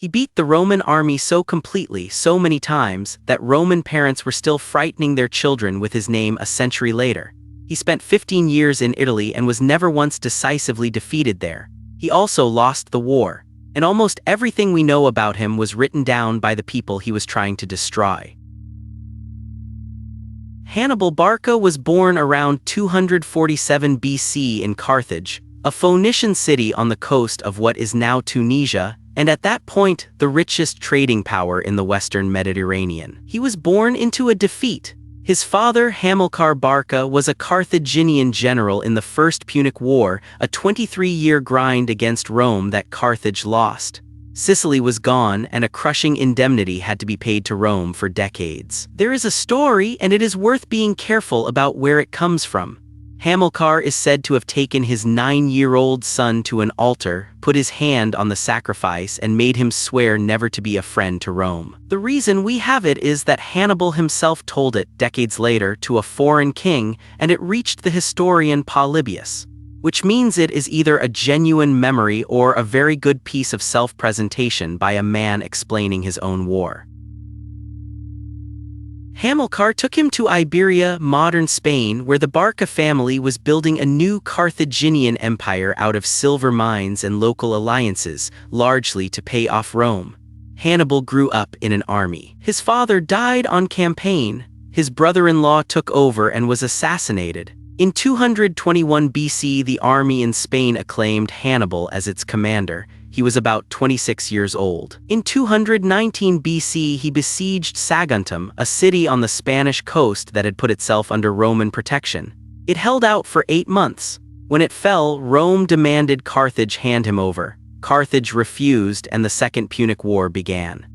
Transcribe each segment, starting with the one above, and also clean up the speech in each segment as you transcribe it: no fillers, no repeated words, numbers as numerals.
He beat the Roman army so completely, so many times, that Roman parents were still frightening their children with his name a century later. He spent 15 years in Italy and was never once decisively defeated there. He also lost the war, and almost everything we know about him was written down by the people he was trying to destroy. Hannibal Barca was born around 247 BC in Carthage, a Phoenician city on the coast of what is now Tunisia, and at that point the richest trading power in the western Mediterranean. He was born into a defeat. His father, Hannibal Barca, was a Carthaginian general in the First Punic War, a 23-year grind against Rome that Carthage lost. Sicily was gone, and a crushing indemnity had to be paid to Rome for decades. There is a story, and it is worth being careful about where it comes from. Hamilcar is said to have taken his 9-year-old son to an altar, put his hand on the sacrifice, and made him swear never to be a friend to Rome. The reason we have it is that Hannibal himself told it decades later to a foreign king, and it reached the historian Polybius, which means it is either a genuine memory or a very good piece of self-presentation by a man explaining his own war. Hamilcar took him to Iberia, modern Spain, where the Barca family was building a new Carthaginian empire out of silver mines and local alliances, largely to pay off Rome. Hannibal grew up in an army. His father died on campaign, his brother-in-law took over and was assassinated. In 221 BC, the army in Spain acclaimed Hannibal as its commander. He was about 26 years old. In 219 BC, he besieged Saguntum, a city on the Spanish coast that had put itself under Roman protection. It held out for 8 months. When it fell, Rome demanded Carthage hand him over. Carthage refused, and the Second Punic War began.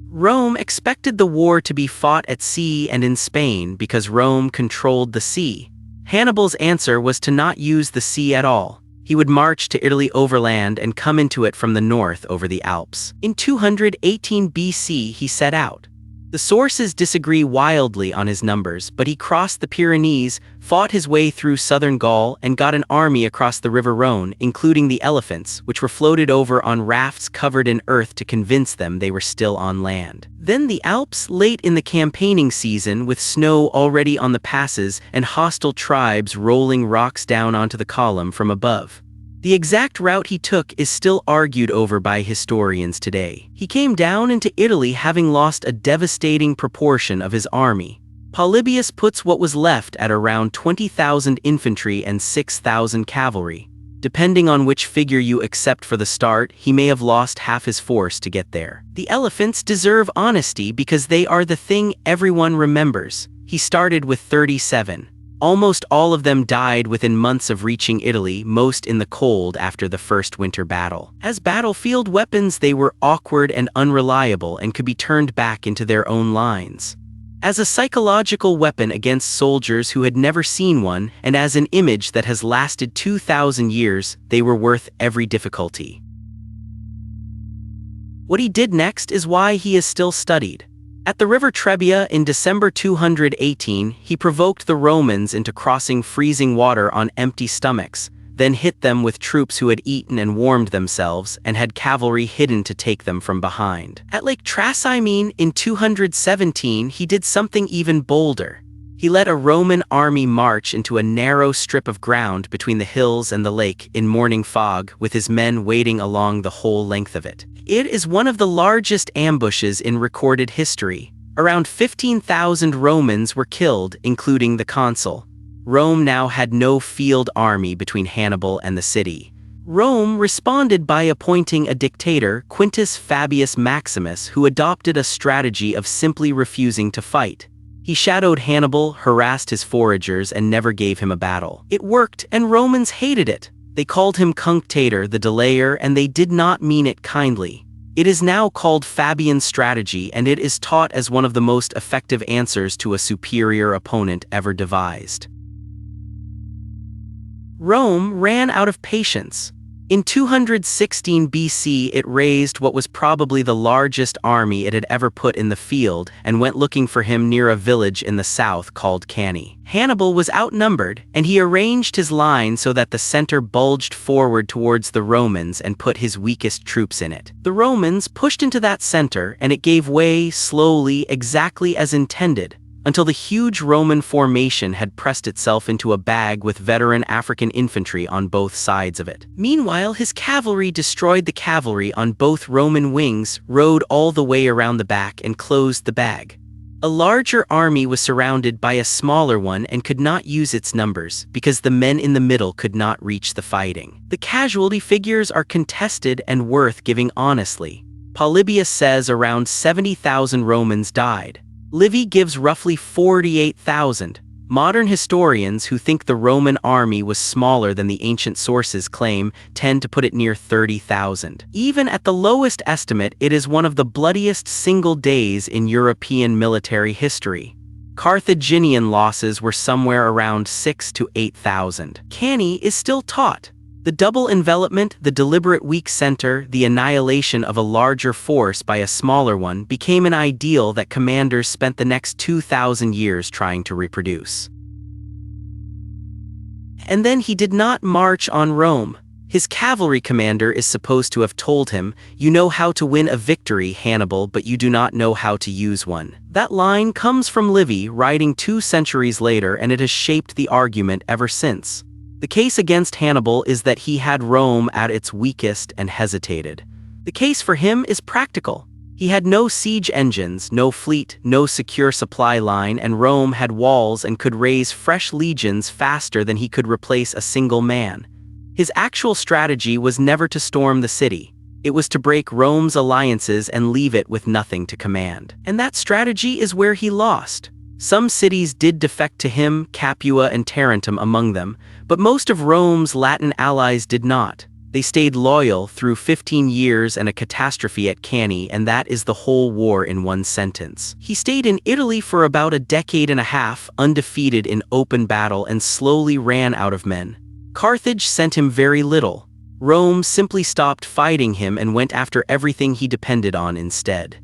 Rome expected the war to be fought at sea and in Spain because Rome controlled the sea. Hannibal's answer was to not use the sea at all. He would march to Italy overland and come into it from the north over the Alps. In 218 BC, he set out. The sources disagree wildly on his numbers, but he crossed the Pyrenees, fought his way through southern Gaul, and got an army across the River Rhone, including the elephants, which were floated over on rafts covered in earth to convince them they were still on land. Then the Alps, late in the campaigning season, with snow already on the passes and hostile tribes rolling rocks down onto the column from above. The exact route he took is still argued over by historians today. He came down into Italy having lost a devastating proportion of his army. Polybius puts what was left at around 20,000 infantry and 6,000 cavalry. Depending on which figure you accept for the start, he may have lost half his force to get there. The elephants deserve honesty because they are the thing everyone remembers. He started with 37. Almost all of them died within months of reaching Italy, most in the cold after the first winter battle. As battlefield weapons, they were awkward and unreliable and could be turned back into their own lines. As a psychological weapon against soldiers who had never seen one, and as an image that has lasted 2,000 years, they were worth every difficulty. What he did next is why he is still studied. At the river Trebia in December 218, he provoked the Romans into crossing freezing water on empty stomachs, then hit them with troops who had eaten and warmed themselves and had cavalry hidden to take them from behind. At Lake Trasimene in 217, he did something even bolder. He led a Roman army march into a narrow strip of ground between the hills and the lake in morning fog, with his men wading along the whole length of it. It is one of the largest ambushes in recorded history. Around 15,000 Romans were killed, including the consul. Rome now had no field army between Hannibal and the city. Rome responded by appointing a dictator, Quintus Fabius Maximus, who adopted a strategy of simply refusing to fight. He shadowed Hannibal, harassed his foragers, and never gave him a battle. It worked, and Romans hated it. They called him cunctator, the delayer, and they did not mean it kindly. It is now called Fabian strategy, and it is taught as one of the most effective answers to a superior opponent ever devised. Rome ran out of patience. In 216 BC, it raised what was probably the largest army it had ever put in the field and went looking for him near a village in the south called Cannae. Hannibal was outnumbered, and he arranged his line so that the center bulged forward towards the Romans and put his weakest troops in it. The Romans pushed into that center, and it gave way slowly, exactly as intended, until the huge Roman formation had pressed itself into a bag with veteran African infantry on both sides of it. Meanwhile, his cavalry destroyed the cavalry on both Roman wings, rode all the way around the back, and closed the bag. A larger army was surrounded by a smaller one and could not use its numbers, because the men in the middle could not reach the fighting. The casualty figures are contested and worth giving honestly. Polybius says around 70,000 Romans died. Livy gives roughly 48,000. Modern historians who think the Roman army was smaller than the ancient sources claim tend to put it near 30,000. Even at the lowest estimate, it is one of the bloodiest single days in European military history. Carthaginian losses were somewhere around 6,000 to 8,000. Cannae is still taught. The double envelopment, the deliberate weak center, the annihilation of a larger force by a smaller one became an ideal that commanders spent the next 2,000 years trying to reproduce. And then he did not march on Rome. His cavalry commander is supposed to have told him, "You know how to win a victory, Hannibal, but you do not know how to use one." That line comes from Livy, writing 2 centuries later, and it has shaped the argument ever since. The case against Hannibal is that he had Rome at its weakest and hesitated. The case for him is practical. He had no siege engines, no fleet, no secure supply line, and Rome had walls and could raise fresh legions faster than he could replace a single man. His actual strategy was never to storm the city. It was to break Rome's alliances and leave it with nothing to command. And that strategy is where he lost. Some cities did defect to him, Capua and Tarentum among them, but most of Rome's Latin allies did not. They stayed loyal through 15 years and a catastrophe at Cannae, and that is the whole war in one sentence. He stayed in Italy for about a decade and a half, undefeated in open battle, and slowly ran out of men. Carthage sent him very little. Rome simply stopped fighting him and went after everything he depended on instead.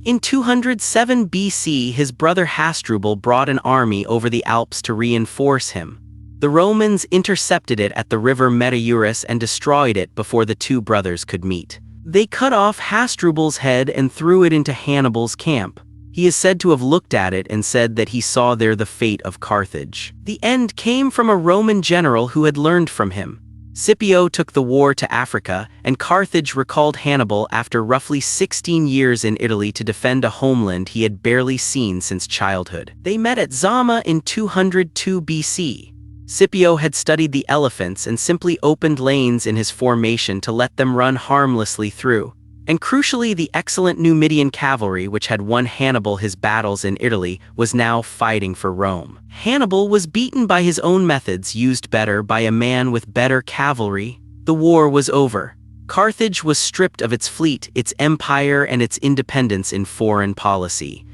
In 207 BC, his brother Hasdrubal brought an army over the Alps to reinforce him. The Romans intercepted it at the river Metaurus and destroyed it before the two brothers could meet. They cut off Hasdrubal's head and threw it into Hannibal's camp. He is said to have looked at it and said that he saw there the fate of Carthage. The end came from a Roman general who had learned from him. Scipio took the war to Africa, and Carthage recalled Hannibal after roughly 16 years in Italy to defend a homeland he had barely seen since childhood. They met at Zama in 202 BC. Scipio had studied the elephants and simply opened lanes in his formation to let them run harmlessly through. And crucially, the excellent Numidian cavalry, which had won Hannibal his battles in Italy, was now fighting for Rome. Hannibal was beaten by his own methods, used better by a man with better cavalry. The war was over. Carthage was stripped of its fleet, its empire, and its independence in foreign policy.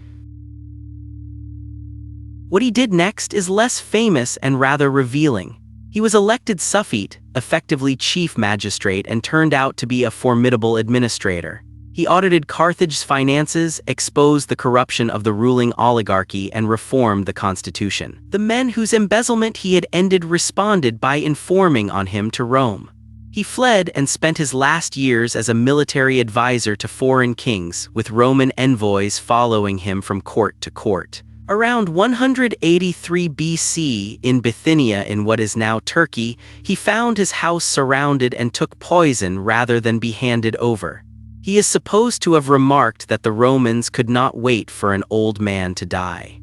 What he did next is less famous and rather revealing. He was elected suffete, effectively chief magistrate, and turned out to be a formidable administrator. He audited Carthage's finances, exposed the corruption of the ruling oligarchy, and reformed the constitution. The men whose embezzlement he had ended responded by informing on him to Rome. He fled and spent his last years as a military advisor to foreign kings, with Roman envoys following him from court to court. Around 183 BC, in Bithynia in what is now Turkey, he found his house surrounded and took poison rather than be handed over. He is supposed to have remarked that the Romans could not wait for an old man to die.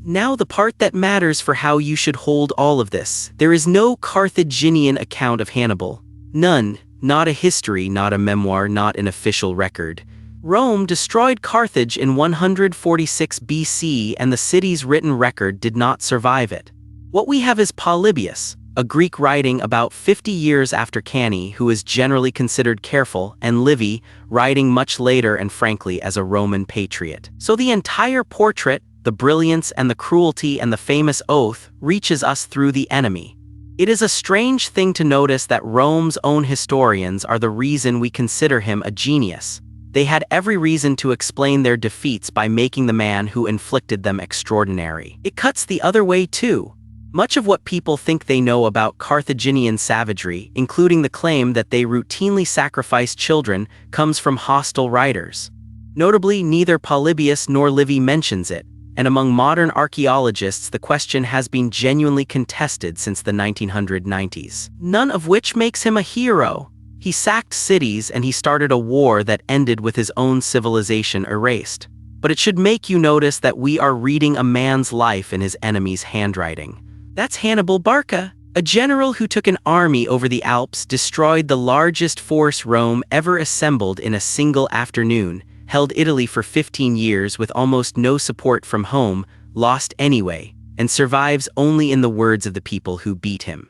Now the part that matters for how you should hold all of this. There is no Carthaginian account of Hannibal. None, not a history, not a memoir, not an official record. Rome destroyed Carthage in 146 BC, and the city's written record did not survive it. What we have is Polybius, a Greek writing about 50 years after Cannae, who is generally considered careful, and Livy, writing much later and frankly as a Roman patriot. So the entire portrait, the brilliance and the cruelty and the famous oath reaches us through the enemy. It is a strange thing to notice that Rome's own historians are the reason we consider him a genius. They had every reason to explain their defeats by making the man who inflicted them extraordinary. It cuts the other way too. Much of what people think they know about Carthaginian savagery, including the claim that they routinely sacrificed children, comes from hostile writers. Notably, neither Polybius nor Livy mentions it, and among modern archaeologists the question has been genuinely contested since the 1990s. None of which makes him a hero. He sacked cities and he started a war that ended with his own civilization erased. But it should make you notice that we are reading a man's life in his enemy's handwriting. That's Hannibal Barca, a general who took an army over the Alps, destroyed the largest force Rome ever assembled in a single afternoon, held Italy for 15 years with almost no support from home, lost anyway, and survives only in the words of the people who beat him.